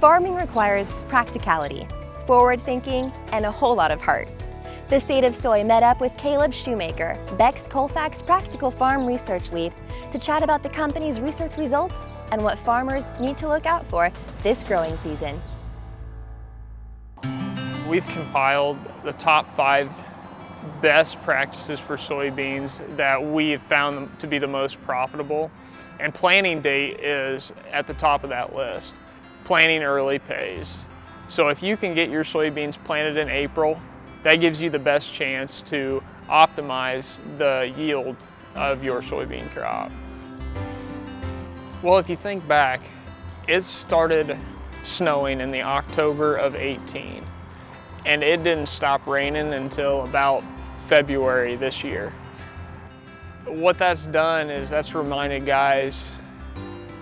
Farming requires practicality, forward thinking, and a whole lot of heart. The State of Soy met up with Caleb Shoemaker, Beck's Colfax Practical Farm Research Lead, to chat about the company's research results and what farmers need to look out for this growing season. We've compiled the top 5 best practices for soybeans that we have found them to be the most profitable, and planting date is at the top of that list. Planting early pays. So if you can get your soybeans planted in April, that gives you the best chance to optimize the yield of your soybean crop. Well, if you think back, it started snowing in the October of 18, and it didn't stop raining until about February this year. What that's done is that's reminded guys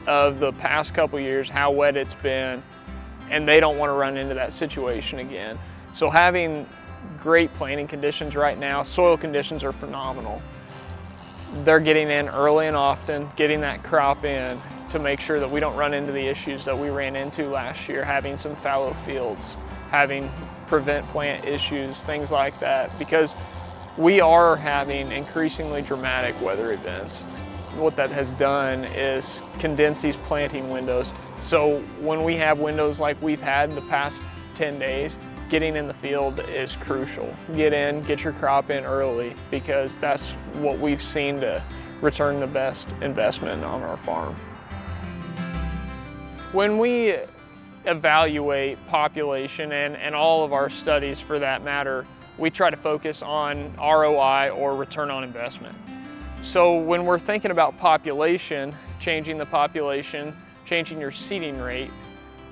of the past couple years, how wet it's been, and they don't want to run into that situation again. So having great planting conditions right now, soil conditions are phenomenal. They're getting in early and often, getting that crop in to make sure that we don't run into the issues that we ran into last year, having some fallow fields, having prevent plant issues, things like that, because we are having increasingly dramatic weather events. What that has done is condense these planting windows. So when we have windows like we've had the past 10 days, getting in the field is crucial. Get in, get your crop in early, because that's what we've seen to return the best investment on our farm. When we evaluate population, and all of our studies for that matter, we try to focus on ROI, or return on investment. So when we're thinking about population, changing the population, changing your seeding rate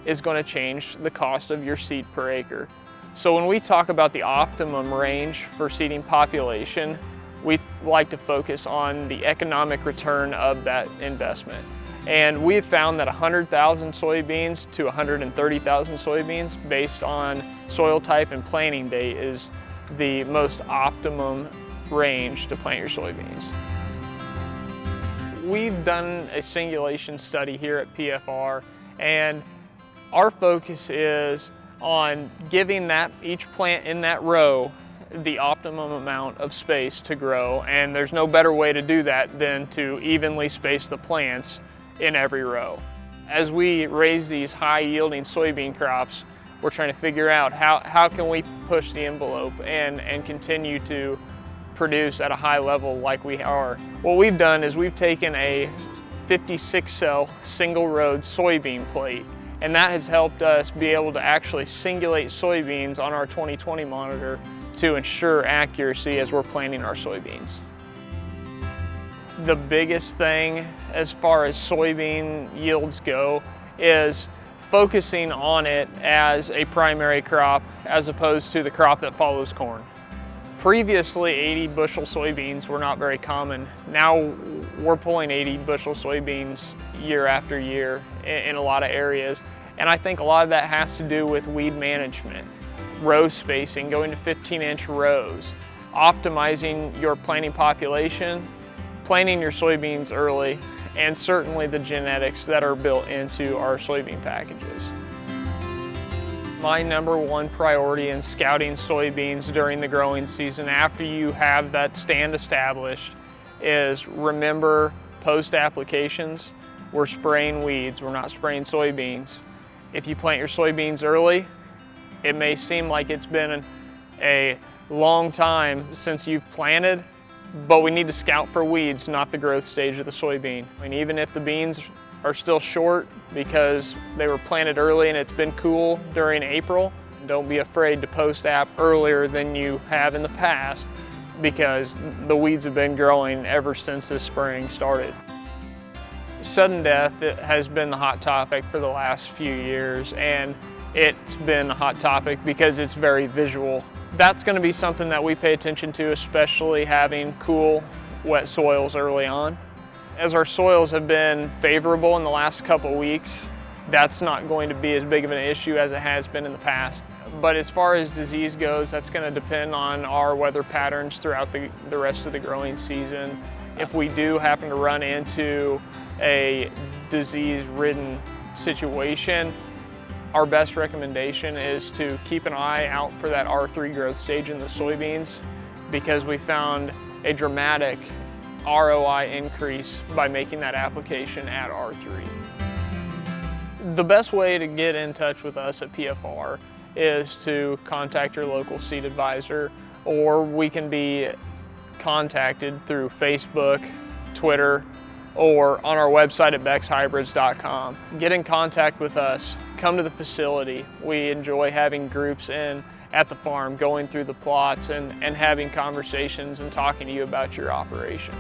is going to change the cost of your seed per acre. So when we talk about the optimum range for seeding population, we like to focus on the economic return of that investment. And we've found that 100,000 soybeans to 130,000 soybeans based on soil type and planting date is the most optimum range to plant your soybeans. We've done a singulation study here at PFR, and our focus is on giving each plant in that row the optimum amount of space to grow, and there's no better way to do that than to evenly space the plants in every row. As we raise these high-yielding soybean crops, we're trying to figure out how can we push the envelope and continue to produce at a high level like we are. What we've done is we've taken a 56-cell single-road soybean plate, and that has helped us be able to actually singulate soybeans on our 2020 monitor to ensure accuracy as we're planting our soybeans. The biggest thing as far as soybean yields go is focusing on it as a primary crop as opposed to the crop that follows corn. Previously, 80 bushel soybeans were not very common. Now we're pulling 80 bushel soybeans year after year in a lot of areas. And I think a lot of that has to do with weed management, row spacing, going to 15-inch rows, optimizing your planting population, planting your soybeans early, and certainly the genetics that are built into our soybean packages. My #1 priority in scouting soybeans during the growing season after you have that stand established is remember post-applications. We're spraying weeds, we're not spraying soybeans. If you plant your soybeans early, it may seem like it's been a long time since you've planted, but we need to scout for weeds, not the growth stage of the soybean. And even if the beans are still short because they were planted early and it's been cool during April, don't be afraid to post-app earlier than you have in the past, because the weeds have been growing ever since this spring started. Sudden death has been the hot topic for the last few years, and it's been a hot topic because it's very visual. That's going to be something that we pay attention to, especially having cool, wet soils early on. As our soils have been favorable in the last couple weeks, that's not going to be as big of an issue as it has been in the past. But as far as disease goes, that's going to depend on our weather patterns throughout the rest of the growing season. If we do happen to run into a disease-ridden situation, our best recommendation is to keep an eye out for that R3 growth stage in the soybeans, because we found a dramatic ROI increase by making that application at R3. The best way to get in touch with us at PFR is to contact your local seed advisor, or we can be contacted through Facebook, Twitter, or on our website at beckshybrids.com. Get in contact with us, come to the facility. We enjoy having groups in at the farm, going through the plots and having conversations and talking to you about your operation.